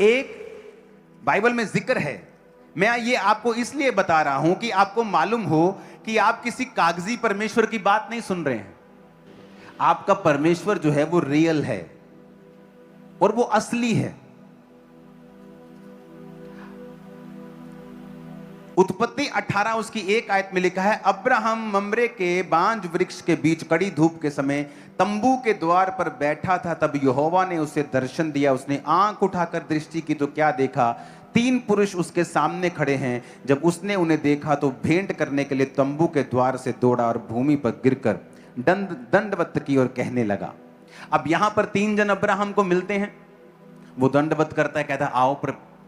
एक बाइबल में जिक्र है। मैं ये आपको इसलिए बता रहा हूं कि आपको मालूम हो कि आप किसी कागजी परमेश्वर की बात नहीं सुन रहे हैं। आपका परमेश्वर जो है वो रियल है और वो असली है। उत्पत्ति 18 उसकी 1 आयत में लिखा है, अब्राहम ममरे के बांज वृक्ष के बीच कड़ी धूप के समय तंबू के द्वार पर बैठा था। तब यहोवा ने उसे दर्शन दिया। उसने आंख उठाकर दृष्टि की तो क्या देखा, 3 पुरुष उसके सामने खड़े हैं। जब उसने उन्हें देखा तो भेंट करने के लिए तंबू के द्वार से दौड़ा और भूमि पर गिरकर दंडवत की और कहने लगा। अब यहां पर 3 जन अब्राहम को मिलते हैं। वो दंडवत करता है, कहता है आओ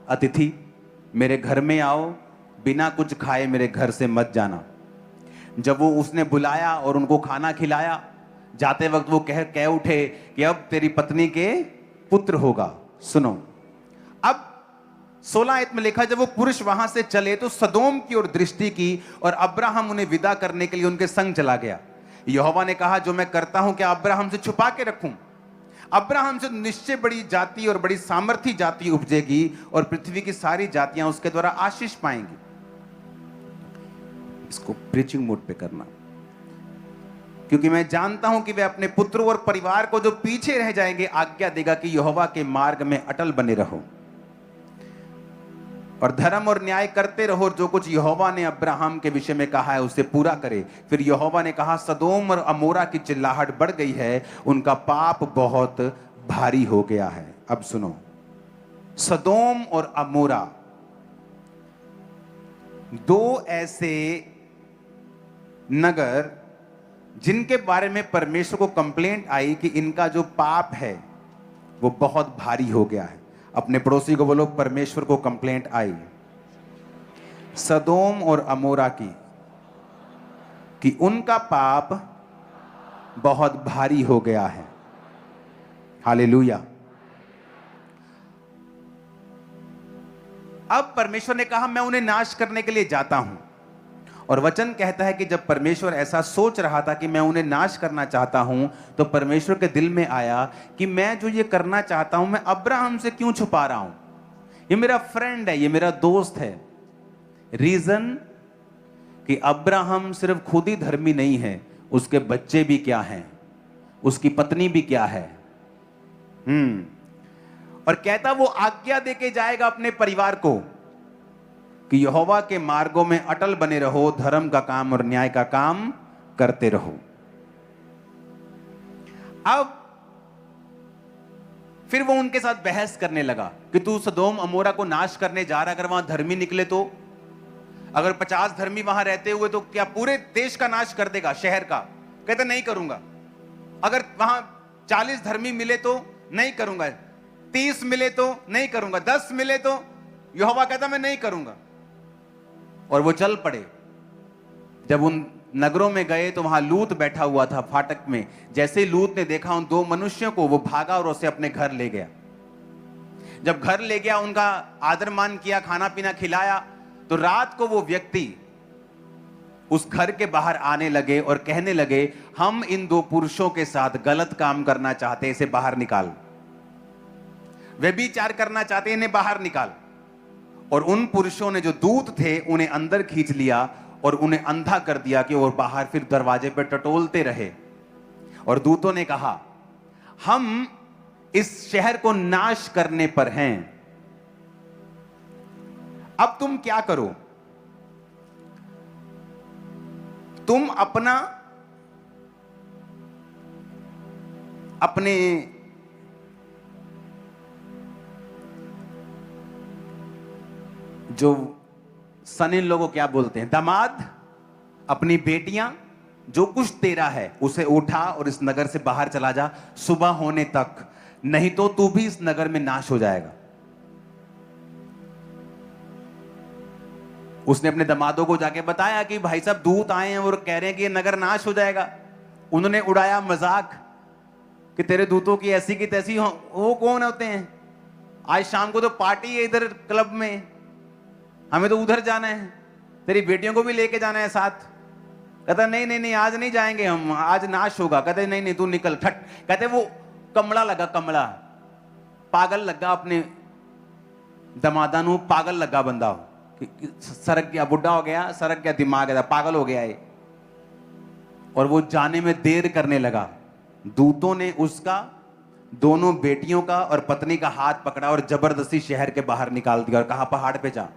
अतिथि मेरे घर में आओ, बिना कुछ खाए मेरे घर से मत जाना। जब वो उसने बुलाया और उनको खाना खिलाया, जाते वक्त वो कह उठे कि अब तेरी पत्नी के पुत्र होगा। सुनो, अब 16 आयत में लिखा, जब वो पुरुष वहां से चले तो सदोम की ओर दृष्टि की और अब्राहम उन्हें विदा करने के लिए उनके संग चला गया। यहोवा ने कहा, जो मैं करता हूं क्या अब्राहम से छुपा के रखूं? अब्राहम से निश्चय बड़ी जाति और बड़ी सामर्थी जाति उपजेगी और पृथ्वी की सारी जातियां उसके द्वारा आशीष पाएंगी। इसको प्रीचिंग मोड पे करना, क्योंकि मैं जानता हूं कि वे अपने पुत्रों और परिवार को जो पीछे रह जाएंगे आज्ञा देगा कि यहोवा के मार्ग में अटल बने रहो और धर्म और न्याय करते रहो। जो कुछ यहोवा ने अब्राहम के विषय में कहा है उसे पूरा करे। फिर यहोवा ने कहा, सदोम और अमोरा की चिल्लाहट बढ़ गई है, उनका पाप बहुत भारी हो गया है। अब सुनो, सदोम और अमोरा 2 ऐसे नगर जिनके बारे में परमेश्वर को कंप्लेंट आई कि इनका जो पाप है वो बहुत भारी हो गया है। अपने पड़ोसी को बोलो, परमेश्वर को कंप्लेंट आई सदोम और अमोरा की कि उनका पाप बहुत भारी हो गया है। हालेलुया। अब परमेश्वर ने कहा, मैं उन्हें नाश करने के लिए जाता हूं। और वचन कहता है कि जब परमेश्वर ऐसा सोच रहा था कि मैं उन्हें नाश करना चाहता हूं, तो परमेश्वर के दिल में आया कि मैं जो ये करना चाहता हूं, मैं अब्राहम से क्यों छुपा रहा हूं? ये मेरा फ्रेंड है, ये मेरा दोस्त है। रीजन कि अब्राहम सिर्फ खुद ही धर्मी नहीं है, उसके बच्चे भी क्या हैं, उसकी पत्नी भी क्या है। और कहता वो आज्ञा देके जाएगा अपने परिवार को कि यहोवा के मार्गों में अटल बने रहो, धर्म का काम और न्याय का काम करते रहो। अब फिर वो उनके साथ बहस करने लगा कि तू सदोम अमोरा को नाश करने जा रहा, अगर वहां धर्मी निकले तो, अगर 50 धर्मी वहां रहते हुए तो क्या पूरे देश का नाश कर देगा, शहर का? कहते नहीं करूंगा। अगर वहां 40 धर्मी मिले तो नहीं करूंगा, 30 मिले तो नहीं करूंगा, 10 मिले तो, यहोवा कहता मैं नहीं करूंगा। और वो चल पड़े। जब उन नगरों में गए तो वहां लूत बैठा हुआ था फाटक में। जैसे ही लूत ने देखा उन 2 मनुष्यों को, वो भागा और उसे अपने घर ले गया। जब घर ले गया, उनका आदर मान किया, खाना पीना खिलाया, तो रात को वो व्यक्ति उस घर के बाहर आने लगे और कहने लगे, हम इन 2 पुरुषों के साथ गलत काम करना चाहते, इसे बाहर निकाल। व्यभिचार करना चाहते, इन्हें बाहर निकाल। और उन पुरुषों ने, जो दूत थे, उन्हें अंदर खींच लिया और उन्हें अंधा कर दिया कि और बाहर फिर दरवाजे पर टटोलते रहे। और दूतों ने कहा, हम इस शहर को नाश करने पर हैं, अब तुम क्या करो? तुम अपने जो सन इन लोगों क्या बोलते हैं, दामाद, अपनी बेटियां, जो कुछ तेरा है उसे उठा और इस नगर से बाहर चला जा सुबह होने तक, नहीं तो तू भी इस नगर में नाश हो जाएगा। उसने अपने दामादों को जाके बताया कि भाई साहब दूत आए हैं और कह रहे हैं कि ये नगर नाश हो जाएगा। उन्होंने उड़ाया मजाक कि तेरे दूतों की ऐसी की तैसी हो, वो कौन होते हैं? आज शाम को तो पार्टी है इधर क्लब में, हमें तो उधर जाना है, तेरी बेटियों को भी लेके जाना है साथ। कहता नहीं नहीं नहीं, आज नहीं जाएंगे हम, आज नाश होगा। कहते नहीं नहीं तू निकल, ठट। कहते वो कमला लगा, कमला पागल लगा अपने दमादा नू पागल लगा बंदा हो कि सरक गया, बुढ़ा हो गया, सरक गया दिमाग, है पागल हो गया है, और वो जाने में देर करने लगा। दूतों ने उसका, दोनों बेटियों का और पत्नी का हाथ पकड़ा और जबरदस्ती शहर के बाहर निकाल दिया और कहा पहाड़ पे जा।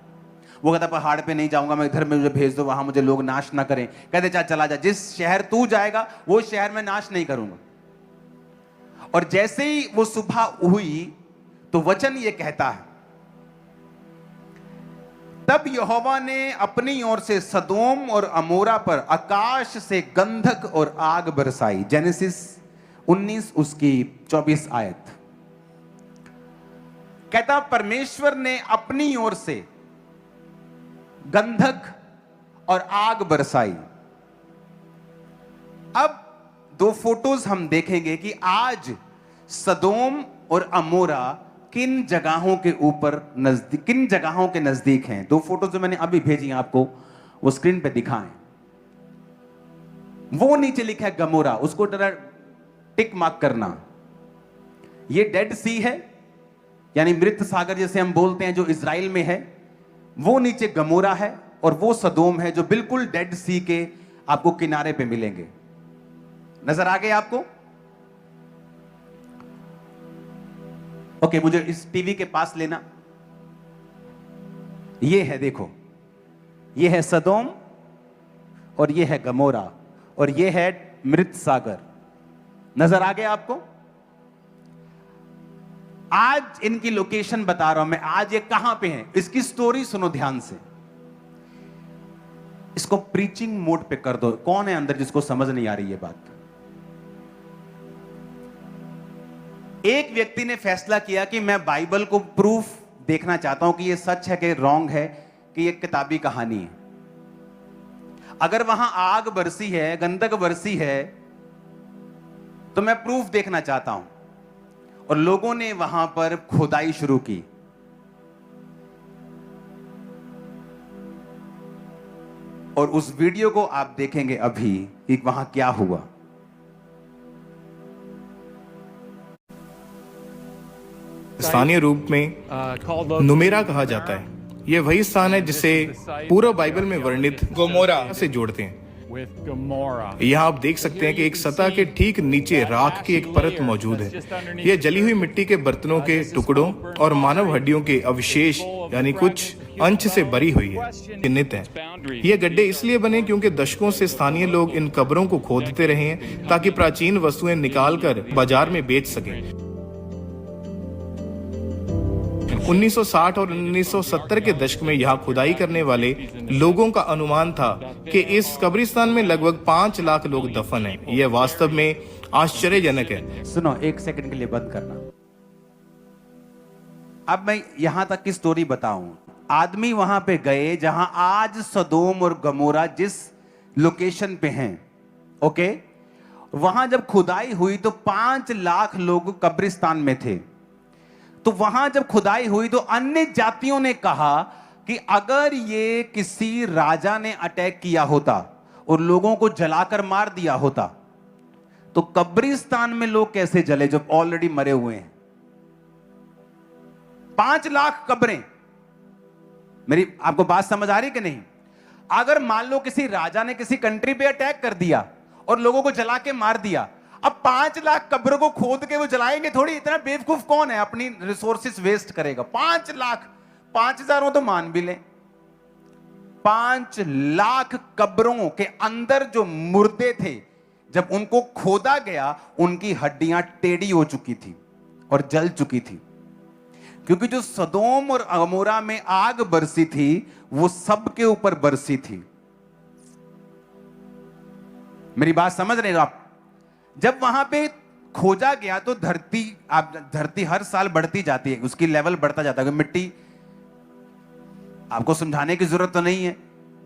वो कहता पहाड़ पे नहीं जाऊंगा मैं, इधर में मुझे भेज दो, वहां मुझे लोग नाश ना करें। कहते चला जा, जिस शहर तू जाएगा वो शहर में नाश नहीं करूंगा। और जैसे ही वो सुबह हुई तो वचन ये कहता है, तब यहोवा ने अपनी ओर से सदोम और अमोरा पर आकाश से गंधक और आग बरसाई। जेनेसिस 19 उसकी 24 आयत। कहता परमेश्वर ने अपनी ओर से गंधक और आग बरसाई। अब दो फोटोज हम देखेंगे कि आज सदोम और अमोरा किन जगहों के ऊपर नजदीक, किन जगहों के नजदीक हैं। दो फोटो जो मैंने अभी भेजी आपको, वो स्क्रीन पे दिखाएं। वो नीचे लिखा है गमोरा, उसको जरा टिक मार्क करना। ये डेड सी है, यानी मृत सागर जैसे हम बोलते हैं, जो इजराइल में है। वो नीचे गमोरा है और वो सदोम है, जो बिल्कुल डेड सी के आपको किनारे पे मिलेंगे। नजर आ गए आपको? ओके, मुझे इस टीवी के पास लेना। ये है, देखो, ये है सदोम और ये है गमोरा और ये है मृत सागर। नजर आ गया आपको? आज इनकी लोकेशन बता रहा हूं मैं, आज ये कहां पे हैं। इसकी स्टोरी सुनो ध्यान से। इसको प्रीचिंग मोड पे कर दो। कौन है अंदर जिसको समझ नहीं आ रही ये बात? एक व्यक्ति ने फैसला किया कि मैं बाइबल को प्रूफ देखना चाहता हूं कि ये सच है कि रॉन्ग है, कि ये किताबी कहानी है। अगर वहां आग बरसी है, गंधक बरसी है, तो मैं प्रूफ देखना चाहता हूं। और लोगों ने वहां पर खुदाई शुरू की। और उस वीडियो को आप देखेंगे अभी कि वहां क्या हुआ। स्थानीय रूप में नुमेरा कहा जाता है। यह वही स्थान है जिसे पूरा बाइबल में वर्णित गोमोरा से जोड़ते हैं। यहाँ आप देख सकते हैं कि एक सतह के ठीक नीचे राख की एक परत मौजूद है। यह जली हुई मिट्टी के बर्तनों के टुकड़ों और मानव हड्डियों के अवशेष यानी कुछ अंश से भरी हुई है, चिन्हित है। ये गड्ढे इसलिए बने क्योंकि दशकों से स्थानीय लोग इन कब्रों को खोदते रहे हैं ताकि प्राचीन वस्तुएं निकालकर बाजार में बेच सकें। 1960 और 1970 के दशक में यहाँ खुदाई करने वाले लोगों का अनुमान था कि इस कब्रिस्तान में लगभग 5 लाख लोग दफन हैं। यह वास्तव में आश्चर्यजनक है। सुनो, एक सेकंड के लिए बंद करना। अब मैं यहां तक की स्टोरी बताऊं। आदमी वहां पे गए जहां आज सदोम और गमोरा जिस लोकेशन पे हैं, ओके, वहां जब खुदाई हुई तो 5 लाख लोग कब्रिस्तान में थे। तो वहां जब खुदाई हुई तो अन्य जातियों ने कहा कि अगर ये किसी राजा ने अटैक किया होता और लोगों को जलाकर मार दिया होता, तो कब्रिस्तान में लोग कैसे जले जब ऑलरेडी मरे हुए हैं? 5 लाख कब्रें। मेरी आपको बात समझ आ रही कि नहीं? अगर मान लो किसी राजा ने किसी कंट्री पे अटैक कर दिया और लोगों को जला के मार दिया, अब 5 लाख कब्रों को खोद के वो जलाएंगे थोड़ी? इतना बेवकूफ कौन है अपनी रिसोर्सेस वेस्ट करेगा? 5 लाख, 5,000 तो मान भी लें। 5 लाख कब्रों के अंदर जो मुर्दे थे, जब उनको खोदा गया, उनकी हड्डियां टेढ़ी हो चुकी थी और जल चुकी थी, क्योंकि जो सदोम और अमोरा में आग बरसी थी वो सबके ऊपर बरसी थी। मेरी बात समझ रहे हो आप? जब वहां पे खोजा गया तो धरती हर साल बढ़ती जाती है, उसकी लेवल बढ़ता जाता है। मिट्टी, आपको समझाने की जरूरत तो नहीं है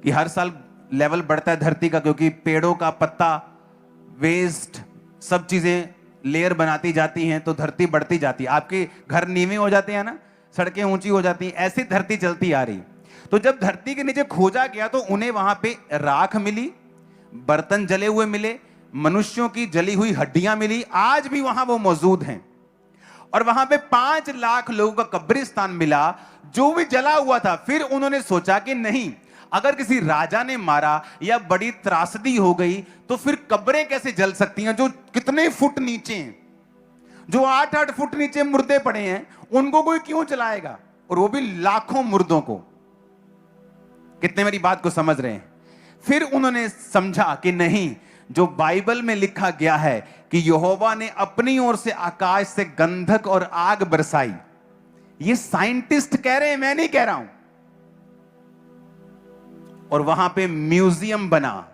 कि हर साल लेवल बढ़ता है धरती का, क्योंकि पेड़ों का पत्ता, वेस्ट, सब चीजें लेयर बनाती जाती हैं तो धरती बढ़ती जाती है। आपके घर नीवे हो जाते हैं ना, सड़कें ऊंची हो जाती हैं, ऐसी धरती चलती आ रही। तो जब धरती के नीचे खोजा गया तो उन्हें वहां पे राख मिली, बर्तन जले हुए मिले, मनुष्यों की जली हुई हड्डियां मिली, आज भी वहां वो मौजूद हैं। और वहां पे 5 लाख लोगों का कब्रिस्तान मिला जो भी जला हुआ था। फिर उन्होंने सोचा कि नहीं, अगर किसी राजा ने मारा या बड़ी त्रासदी हो गई तो फिर कब्रें कैसे जल सकती हैं जो कितने फुट नीचे हैं, जो 8-8 फुट नीचे मुर्दे पड़े हैं, उनको कोई क्यों जलाएगा, और वो भी लाखों मुर्दों को। कितने मेरी बात को समझ रहे हैं? फिर उन्होंने समझा कि नहीं, जो बाइबल में लिखा गया है कि यहोवा ने अपनी ओर से आकाश से गंधक और आग बरसाई, ये साइंटिस्ट कह रहे हैं, मैं नहीं कह रहा हूं। और वहां पे म्यूजियम बना।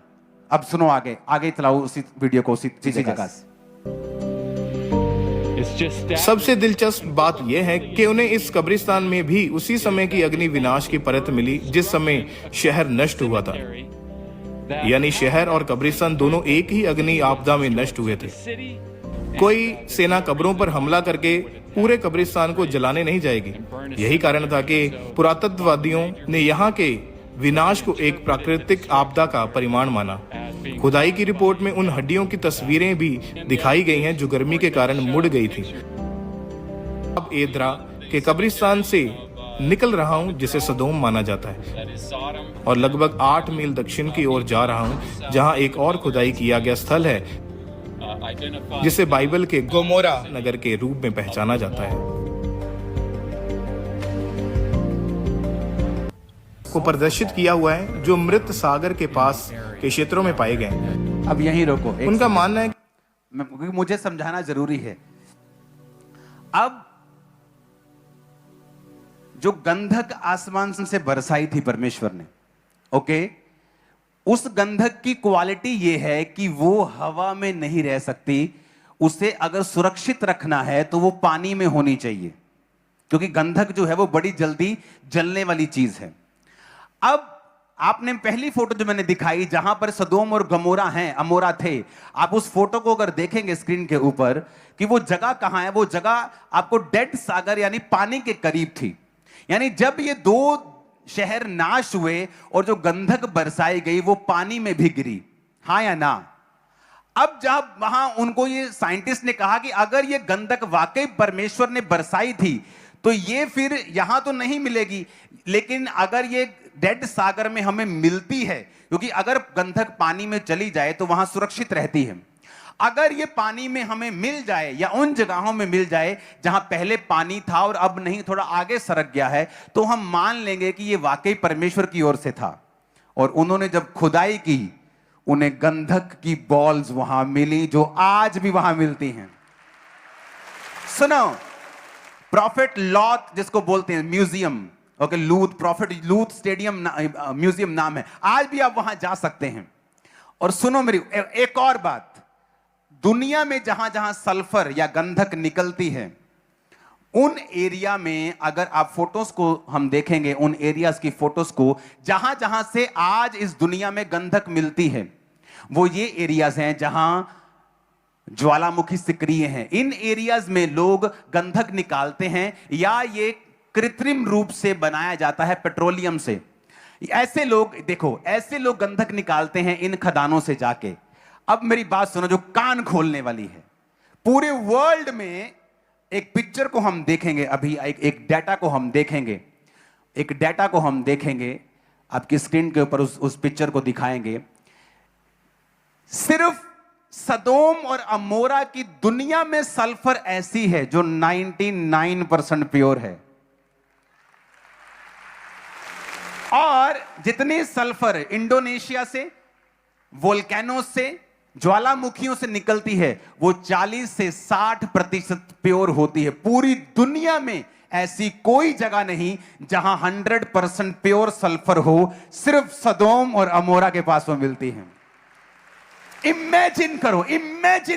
अब सुनो, आगे आगे चलाओ उसी वीडियो को, उसी जगह से। सबसे दिलचस्प बात यह है कि उन्हें इस कब्रिस्तान में भी उसी समय की अग्नि विनाश की परत मिली जिस समय शहर नष्ट हुआ था। यानी शहर और कब्रिस्तान दोनों एक ही अग्नि आपदा में नष्ट हुए थे। कोई सेना कब्रों पर हमला करके पूरे कब्रिस्तान को जलाने नहीं जाएगी। यही कारण था कि पुरातत्ववादियों ने यहाँ के विनाश को एक प्राकृतिक आपदा का परिमाण माना। खुदाई की रिपोर्ट में उन हड्डियों की तस्वीरें भी दिखाई गई हैं जो गर्मी के कारण मुड़ गई थी। अब एद्रा के कब्रिस्तान से निकल रहा हूं जिसे सदोम माना जाता है, और लगभग 8 मील दक्षिण की ओर जा रहा हूं जहां एक और खुदाई किया गया स्थल है जिसे बाइबल के गोमोरा नगर के रूप में पहचाना जाता है। को प्रदर्शित किया हुआ है जो मृत सागर के पास के क्षेत्रों में पाए गए। अब यहीं रोको। उनका मानना है, मुझे समझाना जरूरी है। अब जो गंधक आसमान से बरसाई थी परमेश्वर ने, ओके, उस गंधक की क्वालिटी ये है कि वो हवा में नहीं रह सकती। उसे अगर सुरक्षित रखना है तो वो पानी में होनी चाहिए, क्योंकि गंधक जो है वो बड़ी जल्दी जलने वाली चीज है। अब आपने पहली फोटो जो मैंने दिखाई जहां पर सदोम और गमोरा हैं, अमोरा थे, आप उस फोटो को अगर देखेंगे स्क्रीन के ऊपर कि वो जगह कहां है, वो जगह आपको डेड सागर यानी पानी के करीब थी। यानी जब ये 2 शहर नाश हुए और जो गंधक बरसाई गई वो पानी में भी गिरी, हां या ना? अब जब वहां उनको ये साइंटिस्ट ने कहा कि अगर ये गंधक वाकई परमेश्वर ने बरसाई थी तो ये फिर यहां तो नहीं मिलेगी, लेकिन अगर ये डेड सागर में हमें मिलती है, क्योंकि अगर गंधक पानी में चली जाए तो वहां सुरक्षित रहती है। अगर ये पानी में हमें मिल जाए या उन जगहों में मिल जाए जहां पहले पानी था और अब नहीं, थोड़ा आगे सरक गया है, तो हम मान लेंगे कि ये वाकई परमेश्वर की ओर से था। और उन्होंने जब खुदाई की, उन्हें गंधक की बॉल्स वहां मिली जो आज भी वहां मिलती हैं। सुनो, प्रॉफिट लॉट जिसको बोलते हैं म्यूजियम, ओके, लूथ, प्रॉफिट लूथ स्टेडियम म्यूजियम नाम है, आज भी आप वहां जा सकते हैं। और सुनो मेरी एक और बात, दुनिया में जहां जहां सल्फर या गंधक निकलती है उन एरिया में अगर आप फोटोज को हम देखेंगे, उन एरियाज की फोटोज को जहां जहां से आज इस दुनिया में गंधक मिलती है, वो ये एरियाज हैं जहां ज्वालामुखी सक्रिय हैं। इन एरियाज में लोग गंधक निकालते हैं या ये कृत्रिम रूप से बनाया जाता है पेट्रोलियम से। ऐसे लोग, देखो, ऐसे लोग गंधक निकालते हैं इन खदानों से जाके। अब मेरी बात सुनो जो कान खोलने वाली है। पूरे वर्ल्ड में एक पिक्चर को हम देखेंगे, अभी एक डाटा को हम देखेंगे, एक डाटा को हम देखेंगे, आपकी स्क्रीन के ऊपर उस पिक्चर को दिखाएंगे। सिर्फ सदोम और अमोरा की दुनिया में सल्फर ऐसी है जो 99% प्योर है, और जितने सल्फर इंडोनेशिया से, वोल्केनो से, ज्वालामुखियों से निकलती है वो 40 से 60% प्योर होती है। पूरी दुनिया में ऐसी कोई जगह नहीं जहां 100% प्योर सल्फर हो, सिर्फ सदोम और अमोरा के पास वो मिलती है। इमेजिन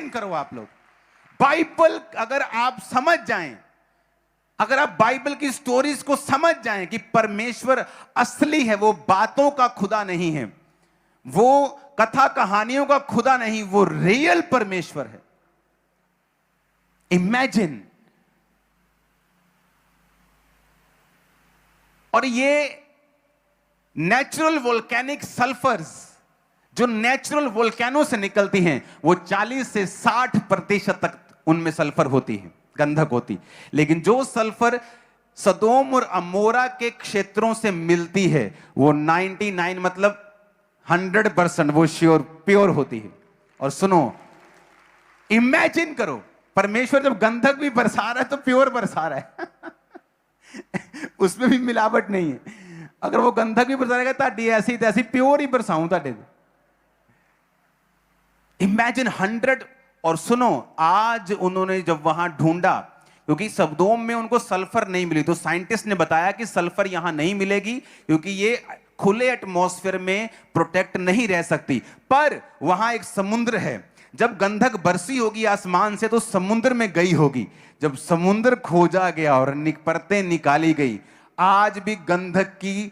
करो आप लोग, बाइबल अगर आप समझ जाएं, अगर आप बाइबल की स्टोरीज को समझ जाएं कि परमेश्वर असली है, वो बातों का खुदा नहीं है, वो कथा कहानियों का खुदा नहीं, वो रियल परमेश्वर है। इमेजिन। और ये नेचुरल वोल्केनिक सल्फर्स जो नेचुरल वोल्केनो से निकलती हैं वो 40 से 60% तक उनमें सल्फर होती है, गंधक होती। लेकिन जो सल्फर सदोम और अमोरा के क्षेत्रों से मिलती है वो 99 मतलब 100% वो श्योर प्योर होती है। और सुनो, इमेजिन करो, परमेश्वर जब गंधक भी बरसा रहा है तो प्योर बरसा रहा है उसमें भी मिलावट नहीं है। अगर वो गंधक भी बरसाएगा ताड़ी ऐसी तैसी प्योर ही बरसाऊं ताड़े। इमेजिन 100। और सुनो, आज उन्होंने जब वहां ढूंढा, क्योंकि सदोम में उनको सल्फर नहीं मिली, तो साइंटिस्ट ने बताया कि सल्फर यहां नहीं मिलेगी क्योंकि ये खुले एटमॉस्फेयर में प्रोटेक्ट नहीं रह सकती। पर वहां एक समुद्र है, जब गंधक बरसी होगी आसमान से तो समुद्र में गई होगी। जब समुद्र खोजा गया और परतें निकाली गई, आज भी गंधक की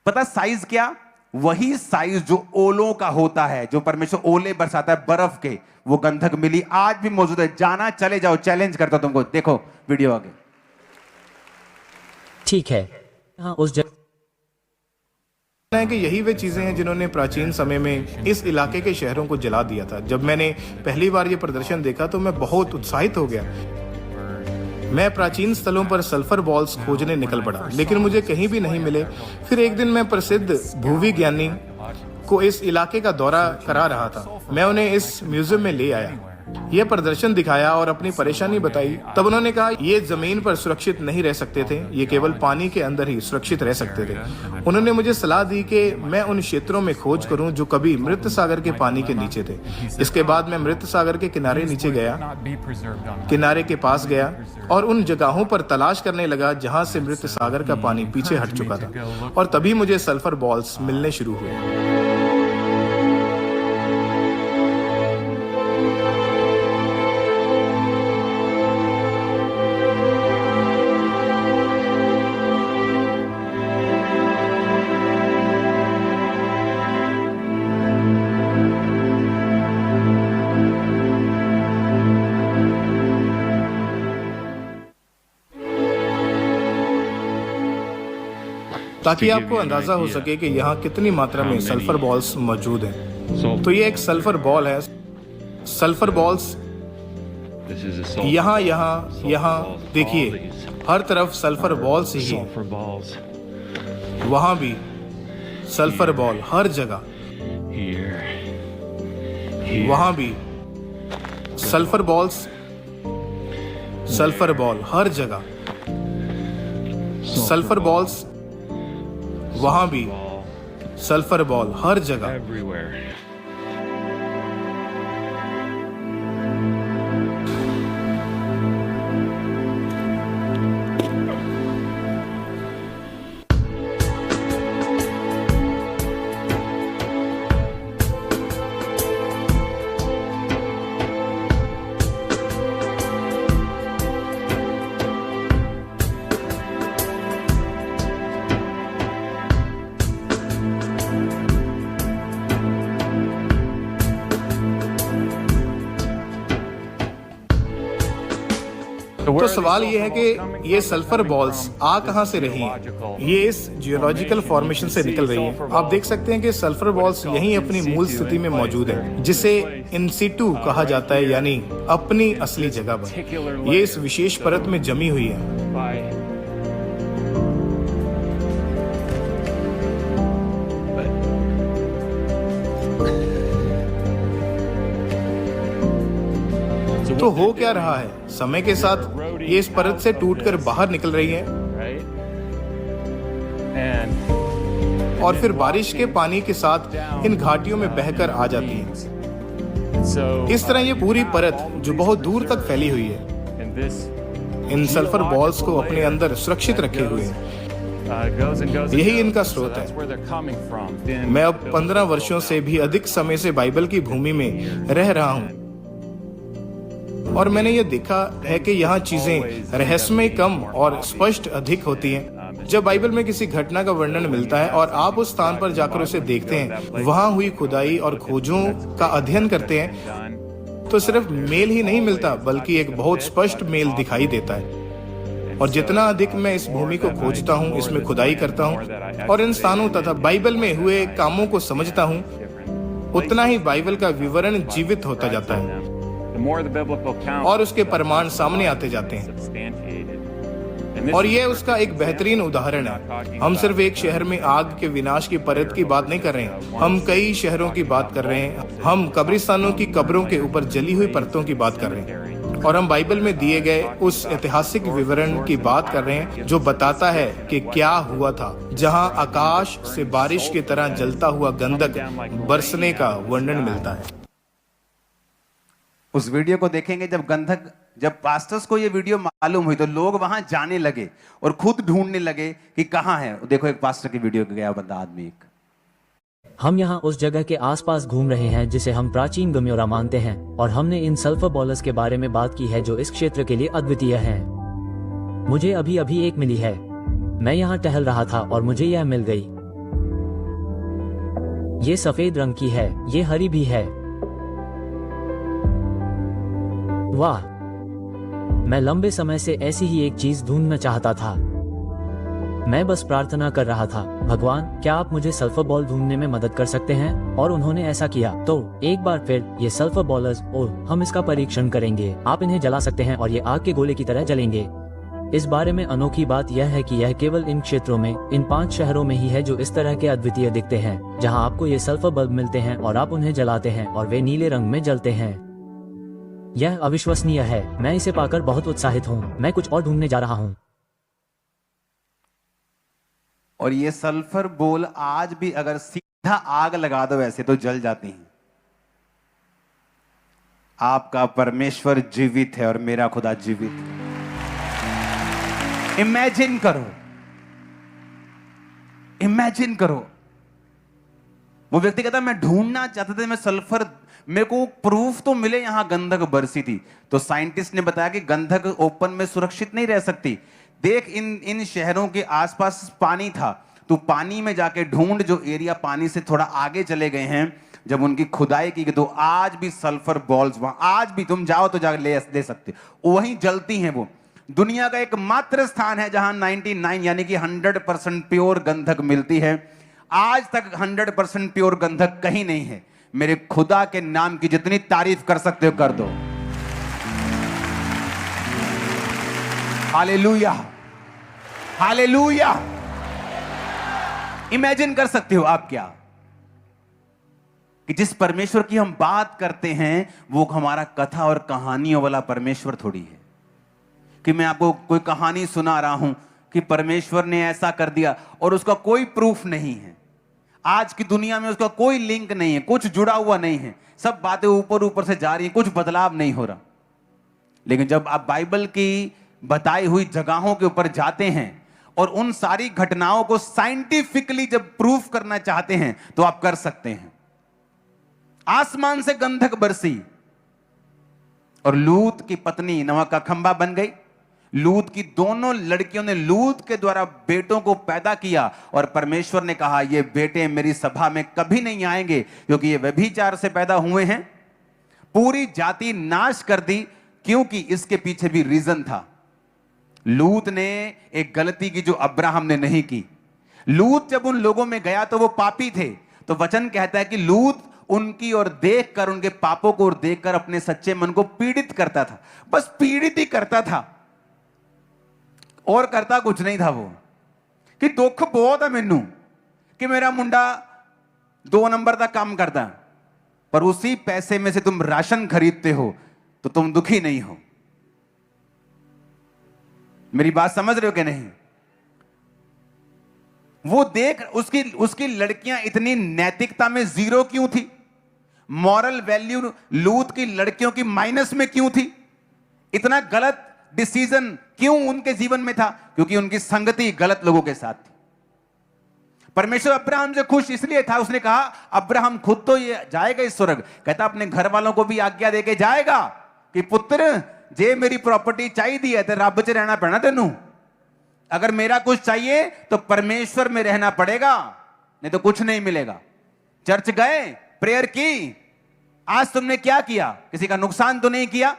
पता साइज क्या, वही साइज जो ओलों का होता है, जो परमेश्वर ओले बरसाता है बर्फ के, वो गंधक मिली, आज भी मौजूद है। जाना, चले जाओ, चैलेंज करता हूं तुमको। देखो वीडियो आगे। ठीक है, हाँ उस जगह है कि यही वे चीजें हैं जिन्होंने प्राचीन समय में इस इलाके के शहरों को जला दिया था। जब मैंने पहली बार ये प्रदर्शन देखा तो मैं बहुत उत्साहित हो गया। मैं प्राचीन स्थलों पर सल्फर बॉल्स खोजने निकल पड़ा, लेकिन मुझे कहीं भी नहीं मिले। फिर एक दिन मैं प्रसिद्ध भूविज्ञानी को इस इलाके का दौरा करा रहा था। मैं उन्हें इस म्यूजियम में ले आया, यह प्रदर्शन दिखाया और अपनी परेशानी बताई। तब उन्होंने कहा ये जमीन पर सुरक्षित नहीं रह सकते थे, ये केवल पानी के अंदर ही सुरक्षित रह सकते थे। उन्होंने मुझे सलाह दी कि मैं उन क्षेत्रों में खोज करूं जो कभी मृत सागर के पानी के नीचे थे। इसके बाद मैं मृत सागर के किनारे नीचे गया, किनारे के पास गया और उन जगहों पर तलाश करने लगा जहां से मृत सागर का पानी पीछे हट चुका था। और तभी मुझे सल्फर बॉल्स मिलने शुरू हुए। ताकि आपको अंदाजा हो सके कि यहाँ कितनी मात्रा में सल्फर बॉल्स मौजूद हैं। तो ये एक सल्फर बॉल है। सल्फर बॉल्स यहाँ यहाँ यहाँ देखिए, हर तरफ सल्फर बॉल्स ही है। वहां भी सल्फर बॉल हर जगह, वहां भी सल्फर बॉल्स, सल्फर बॉल हर जगह, सल्फर बॉल्स, वहां भी सल्फर बॉल हर जगह। तो सवाल ये है कि ये सल्फर बॉल्स आ कहां से रही हैं? ये इस जियोलॉजिकल फॉर्मेशन से निकल रही हैं। आप देख सकते हैं कि सल्फर बॉल्स यहीं अपनी मूल स्थिति में मौजूद है, जिसे इन सिटू कहा जाता है, यानी अपनी असली जगह पर। ये इस विशेष परत में जमी हुई है। तो हो क्या रहा है? समय के साथ ये इस परत से टूटकर बाहर निकल रही है और फिर बारिश के पानी के साथ इन घाटियों में बहकर आ जाती है। इस तरह ये पूरी परत जो बहुत दूर तक फैली हुई है, इन सल्फर बॉल्स को अपने अंदर सुरक्षित रखे हुए है। यही इनका स्रोत है। मैं अब 15 वर्षों से भी अधिक समय से बाइबल की भूमि में रह रहा हूँ और मैंने ये देखा है कि यहाँ चीजें रहस्यमय कम और स्पष्ट अधिक होती हैं। जब बाइबल में किसी घटना का वर्णन मिलता है और आप उस स्थान पर जाकर उसे देखते हैं, वहां हुई खुदाई और खोजों का अध्ययन करते हैं, तो सिर्फ मेल ही नहीं मिलता बल्कि एक बहुत स्पष्ट मेल दिखाई देता है। और जितना अधिक मैं इस भूमि को खोजता हूँ, इसमें खुदाई करता हूँ और इन स्थानों तथा बाइबल में हुए कामों को समझता हूँ, उतना ही बाइबल का विवरण जीवित होता जाता है। और उसके प्रमाण सामने आते जाते हैं। और यह उसका एक बेहतरीन उदाहरण है। हम सिर्फ एक शहर में आग के विनाश की परत की बात नहीं कर रहे हैं, हम कई शहरों की बात कर रहे हैं। हम कब्रिस्तानों की कब्रों के ऊपर जली हुई परतों की बात कर रहे हैं, और हम बाइबल में दिए गए उस ऐतिहासिक विवरण की बात कर रहे हैं जो बताता है कि क्या हुआ था, जहां आकाश से बारिश की तरह जलता हुआ गंधक बरसने का वर्णन मिलता है। उस वीडियो को देखेंगे जब पास्टर्स को ये वीडियो मालूम हुई तो लोग वहां जाने लगे और खुद ढूंढने लगे कि कहां है। देखो एक पास्टर की वीडियो गया बंदा आदमी एक। हम यहाँ उस जगह के आसपास घूम रहे हैं जिसे हम प्राचीन गम्योरा मानते हैं, और हमने इन सल्फर बॉलर्स के बारे में बात की है जो इस क्षेत्र के लिए अद्वितीय हैं। मुझे अभी अभी एक मिली है। मैं यहाँ टहल रहा था और मुझे यह मिल गई। ये सफेद रंग की है, ये हरी भी है। वाह, मैं लंबे समय से ऐसी ही एक चीज ढूंढना चाहता था। मैं बस प्रार्थना कर रहा था, भगवान क्या आप मुझे सल्फर बॉल ढूंढने में मदद कर सकते हैं? और उन्होंने ऐसा किया। तो एक बार फिर ये सल्फर बॉलर्स, और हम इसका परीक्षण करेंगे। आप इन्हें जला सकते हैं और ये आग के गोले की तरह जलेंगे। इस बारे में अनोखी बात यह है कि यह केवल इन क्षेत्रों में, इन 5 शहरों में ही है जो इस तरह के अद्वितीय दिखते हैं, जहां आपको ये सल्फर बल्ब मिलते हैं और आप उन्हें जलाते हैं और वे नीले रंग में जलते हैं। यह अविश्वसनीय है। मैं इसे पाकर बहुत उत्साहित हूँ। मैं कुछ और ढूंढने जा रहा हूँ। और ये सल्फर बोल आज भी अगर सीधा आग लगा दो वैसे तो जल जाती हैं। आपका परमेश्वर जीवित है और मेरा खुदा जीवित है। इमेजिन करो, इमेजिन करो। वो व्यक्ति कहता मैं ढूंढना चाहता था, मैं सल्फर, मेरे को प्रूफ तो मिले यहां गंधक बरसी थी। तो साइंटिस्ट ने बताया कि गंधक ओपन में सुरक्षित नहीं रह सकती। देख इन शहरों के आसपास पानी था, तो पानी में जाके ढूंढ। जो एरिया पानी से थोड़ा आगे चले गए हैं, जब उनकी खुदाई की तो आज भी सल्फर बॉल्स वहां आज भी तुम जाओ तो जाकर ले सकते हो, वहीं जलती हैं। वो दुनिया का एकमात्र स्थान है जहां 99 यानी कि 100% प्योर गंधक मिलती है। आज तक 100% प्योर गंधक कहीं नहीं है। मेरे खुदा के नाम की जितनी तारीफ कर सकते हो कर दो। Hallelujah, hallelujah. इमेजिन कर सकते हो आप क्या कि जिस परमेश्वर की हम बात करते हैं वो हमारा कथा और कहानियों वाला परमेश्वर थोड़ी है कि मैं आपको कोई कहानी सुना रहा हूं कि परमेश्वर ने ऐसा कर दिया और उसका कोई प्रूफ नहीं है। आज की दुनिया में उसका कोई लिंक नहीं है, कुछ जुड़ा हुआ नहीं है। सब बातें ऊपर ऊपर से जा रही हैं, कुछ बदलाव नहीं हो रहा। लेकिन जब आप बाइबल की बताई हुई जगहों के ऊपर जाते हैं और उन सारी घटनाओं को साइंटिफिकली जब प्रूफ करना चाहते हैं तो आप कर सकते हैं। आसमान से गंधक बरसी और लूत की पत्नी नवा का खंबा बन गई। लूत की दोनों लड़कियों ने लूत के द्वारा बेटों को पैदा किया और परमेश्वर ने कहा ये बेटे मेरी सभा में कभी नहीं आएंगे क्योंकि ये व्यभिचार से पैदा हुए हैं। पूरी जाति नाश कर दी क्योंकि इसके पीछे भी रीजन था। लूत ने एक गलती की जो अब्राहम ने नहीं की। लूत जब उन लोगों में गया तो वो पापी थे, तो वचन कहता है कि लूत उनकी ओर देखकर, उनके पापों को ओर देखकर अपने सच्चे मन को पीड़ित करता था। बस पीड़ित ही करता था और करता कुछ नहीं था। वो कि दुख बहुत है मैनू कि मेरा मुंडा 2 नंबर का काम करता, पर उसी पैसे में से तुम राशन खरीदते हो तो तुम दुखी नहीं हो। मेरी बात समझ रहे हो कि नहीं? वो देख उसकी लड़कियां इतनी नैतिकता में जीरो क्यों थी? मॉरल वैल्यू लूत की लड़कियों की माइनस में क्यों थी? इतना गलत डिसीजन क्यों उनके जीवन में था? क्योंकि उनकी संगति गलत लोगों के साथ थी। परमेश्वर अब्राहम से खुश इसलिए था, उसने कहा अब्राहम खुद तो ये जाएगा इस स्वर्ग, कहता अपने घर वालों को भी आज्ञा देके जाएगा कि पुत्र जे मेरी प्रॉपर्टी चाहिए है तो रब च रहना पैना तेनू। अगर मेरा कुछ चाहिए तो परमेश्वर में रहना पड़ेगा, नहीं तो कुछ नहीं मिलेगा। चर्च गए, प्रेयर की, आज तुमने क्या किया? किसी का नुकसान तो नहीं किया,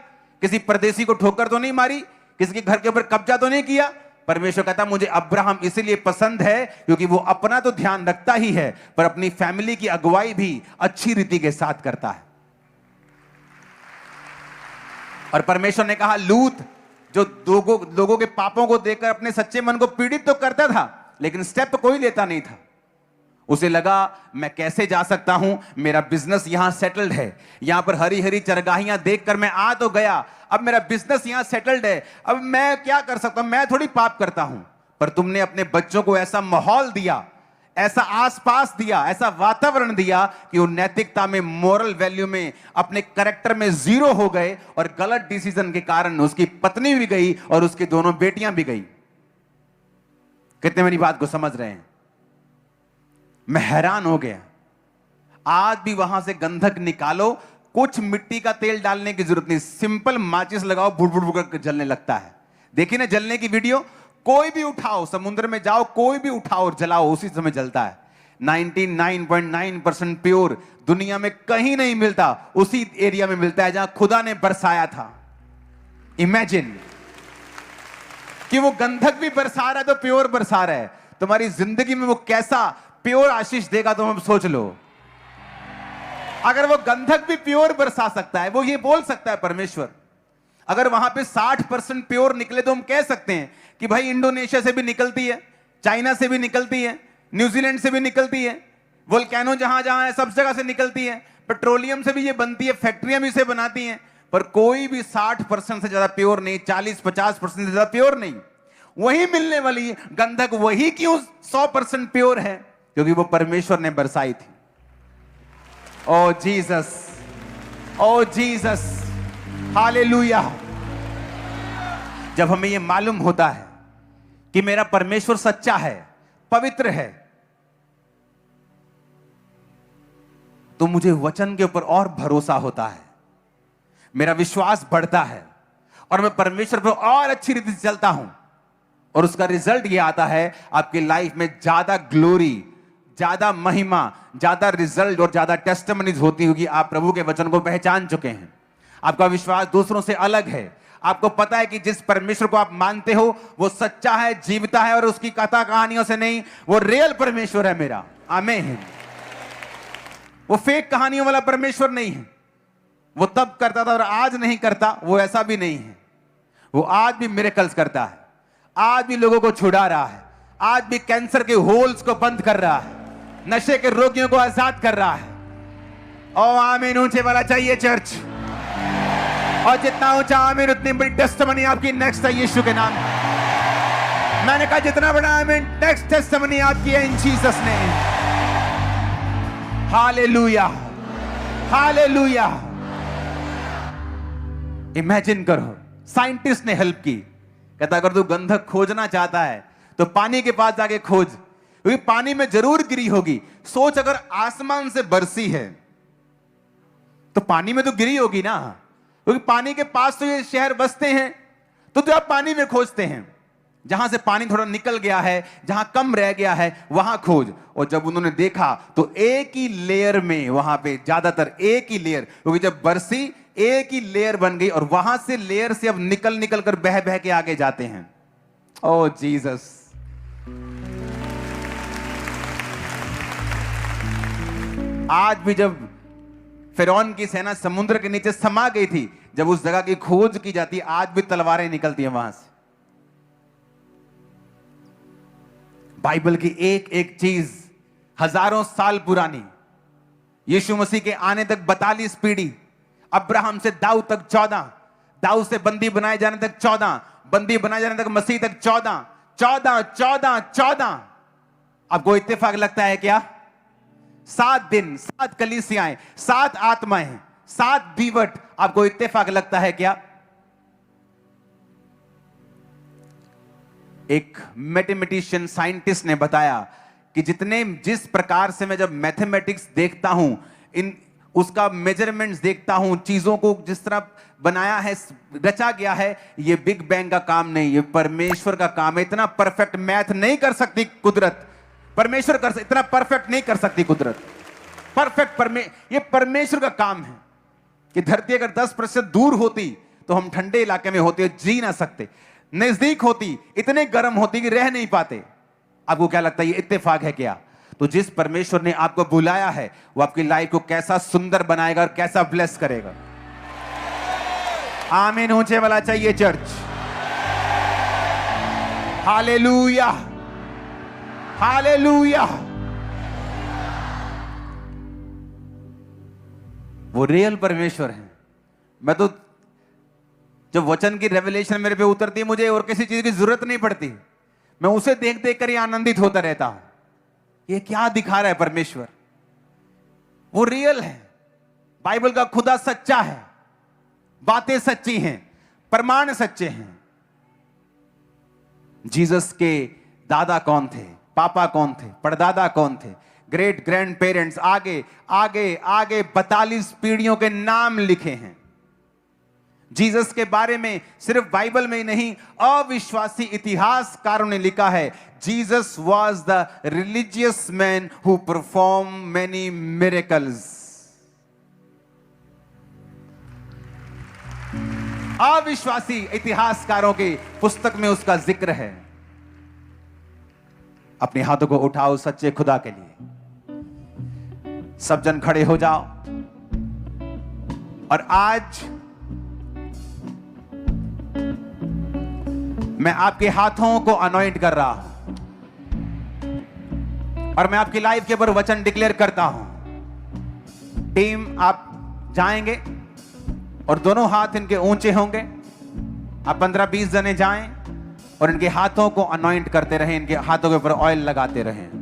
किसी परदेसी को ठोकर तो नहीं मारी, किसी के घर के ऊपर कब्जा तो नहीं किया। परमेश्वर कहता मुझे अब्राहम इसीलिए पसंद है क्योंकि वो अपना तो ध्यान रखता ही है पर अपनी फैमिली की अगुवाई भी अच्छी रीति के साथ करता है। और परमेश्वर ने कहा, लूत जो लोगों के पापों को देखकर अपने सच्चे मन को पीड़ित तो करता था, लेकिन स्टेप तो कोई लेता नहीं था। उसे लगा मैं कैसे जा सकता हूं, मेरा बिजनेस यहां सेटल्ड है, यहां पर हरी हरी चरगाहियां देखकर मैं आ तो गया, अब मेरा बिजनेस यहां सेटल्ड है, अब मैं क्या कर सकता हूं, मैं थोड़ी पाप करता हूं। पर तुमने अपने बच्चों को ऐसा माहौल दिया, ऐसा आसपास दिया, ऐसा वातावरण दिया कि वो नैतिकता में, मोरल वैल्यू में, अपने कैरेक्टर में जीरो हो गए, और गलत डिसीजन के कारण उसकी पत्नी भी गई और उसकी दोनों बेटियां भी गई। कितने मेरी बात को समझ रहे हैं? मैं हैरान हो गया। आज भी वहां से गंधक निकालो, कुछ मिट्टी का तेल डालने की जरूरत नहीं, सिंपल माचिस लगाओ, बुड़ बुड़ बुड़ करके जलने लगता है। देखिए ना जलने की वीडियो, कोई भी उठाओ, समुद्र में जाओ, कोई भी उठाओ और जलाओ, उसी समय जलता है। 99.9% प्योर, दुनिया में कहीं नहीं मिलता, उसी एरिया में मिलता है जहां खुदा ने बरसाया था। इमेजिन कि वो गंधक भी बरसा रहा है तो प्योर बरसा रहा है। तुम्हारी जिंदगी में वो कैसा प्योर आशीष देगा तुम अब सोच लो। अगर वो गंधक भी प्योर बरसा सकता है, वो ये बोल सकता है परमेश्वर, अगर वहां पे 60% प्योर निकले तो हम कह सकते हैं कि भाई इंडोनेशिया से भी निकलती है, चाइना से भी निकलती है, न्यूजीलैंड से भी निकलती है, वोल्केनो जहां जहां है सब जगह से निकलती है, पेट्रोलियम से भी ये बनती है, फैक्ट्रियां भी इसे बनाती हैं, पर कोई भी 60% से ज्यादा प्योर नहीं, 40-50% से ज्यादा प्योर नहीं। वही मिलने वाली गंधक वही क्यों 100% प्योर है? क्योंकि वो परमेश्वर ने बरसाई थी। ओ जीसस, ओ जीसस, हालेलुया। जब हमें यह मालूम होता है कि मेरा परमेश्वर सच्चा है, पवित्र है, तो मुझे वचन के ऊपर और भरोसा होता है, मेरा विश्वास बढ़ता है और मैं परमेश्वर पर और अच्छी रीति से चलता हूं। और उसका रिजल्ट यह आता है, आपकी लाइफ में ज्यादा ग्लोरी, ज्यादा महिमा, ज्यादा रिजल्ट और ज्यादा टेस्टिमनीज होती होगी। आप प्रभु के वचन को पहचान चुके हैं, आपका विश्वास दूसरों से अलग है, आपको पता है कि जिस परमेश्वर को आप मानते हो वो सच्चा है, जीवता है, और उसकी कथा कहानियों से नहीं, वो रियल परमेश्वर है मेरा। आमीन। वो फेक कहानियों वाला परमेश्वर नहीं है। वो तब करता था और आज नहीं करता, वो ऐसा भी नहीं है। वो आज भी मिरेकल्स करता है, आज भी लोगों को छुड़ा रहा है, आज भी कैंसर के होल्स को बंद कर रहा है, नशे के रोगियों को आजाद कर रहा है। ओ आमीन ऊंचे वाला चाहिए चर्च, और जितना ऊंचा आमीन उतनी बड़ी टेस्टिमनी आपकी नेक्स्ट है यीशु के नाम। मैंने कहा जितना बड़ा आमीन, नेक्स्ट टेस्टिमनी आपकी है इन Jesus name. Hallelujah, hallelujah. Imagine करो, साइंटिस्ट ने हेल्प की, कहता अगर तू गंधक खोजना चाहता है तो पानी के पास जाके खोज, क्योंकि पानी में जरूर गिरी होगी। सोच अगर आसमान से बरसी है तो पानी में तो गिरी होगी ना, क्योंकि पानी के पास तो ये शहर बसते हैं, तो आप पानी में खोजते हैं। जहां से पानी थोड़ा निकल गया है, जहां कम रह गया है, वहां खोज। और जब उन्होंने देखा तो एक ही लेयर में, वहां पे ज्यादातर एक ही लेयर, क्योंकि जब बरसी एक ही लेयर बन गई, और वहां से लेयर से अब निकल निकल कर बह बह के आगे जाते हैं। ओ जीसस। आज भी जब फिरौन की सेना समुद्र के नीचे समा गई थी, जब उस जगह की खोज की जाती है, आज भी तलवारें निकलती हैं वहां से। बाइबल की एक एक चीज हजारों साल पुरानी, यीशु मसीह के आने तक 42 पीढ़ी, अब्राहम से दाऊद तक 14, दाऊद से बंदी बनाए जाने तक 14, बंदी बनाए जाने तक मसीह तक 14, 14, 14, 14। आपको इत्तेफाक लगता है क्या? 7 दिन, 7 कलीसियाएं, 7 आत्माएं, 7 बीवट, आपको इत्तेफाक लगता है क्या? एक मैथमेटिशियन साइंटिस्ट ने बताया कि जिस प्रकार से मैं जब मैथमेटिक्स देखता हूं, उसका मेजरमेंट्स देखता हूं, चीजों को जिस तरह बनाया है, रचा गया है, ये बिग बैंग का काम नहीं, ये परमेश्वर का काम है। इतना परफेक्ट मैथ नहीं कर सकती कुदरत, परमेश्वर कर, इतना परफेक्ट नहीं कर सकती कुदरत। परफेक्ट ये परमेश्वर का काम है कि धरती अगर 10% दूर होती तो हम ठंडे इलाके में होते, जी ना सकते। नजदीक होती, इतने गर्म होती कि रह नहीं पाते। आपको क्या लगता है ये इत्तेफाक है क्या? तो जिस परमेश्वर ने आपको बुलाया है, वो आपकी लाइफ को कैसा सुंदर बनाएगा और कैसा ब्लेस करेगा। आमीन ऊंचे वाला चाहिए चर्च। Hallelujah, hallelujah. वो रियल परमेश्वर है। मैं तो जब वचन की रेवलेशन मेरे पे उतरती है, मुझे और किसी चीज की जरूरत नहीं पड़ती। मैं उसे देख देख कर ही आनंदित होता रहता हूं। ये क्या दिखा रहा है परमेश्वर? वो रियल है। बाइबल का खुदा सच्चा है, बातें सच्ची हैं, प्रमाण सच्चे हैं। जीसस के दादा कौन थे, पापा कौन थे, परदादा कौन थे, ग्रेट ग्रैंड पेरेंट्स, आगे आगे आगे 42 पीढ़ियों के नाम लिखे हैं। जीसस के बारे में सिर्फ बाइबल में ही नहीं, अविश्वासी इतिहासकारों ने लिखा है, Jesus was the religious man who perform many miracles. अविश्वासी इतिहासकारों की पुस्तक में उसका जिक्र है। अपने हाथों को उठाओ सच्चे खुदा के लिए। सब जन खड़े हो जाओ। और आज मैं आपके हाथों को अनॉइंट कर रहा हूं और मैं आपकी लाइफ के ऊपर वचन डिक्लेयर करता हूं। टीम आप जाएंगे और दोनों हाथ इनके ऊंचे होंगे। आप 15-20 जने जाएं और इनके हाथों को अनॉइंट करते रहें, इनके हाथों के ऊपर ऑयल लगाते रहें।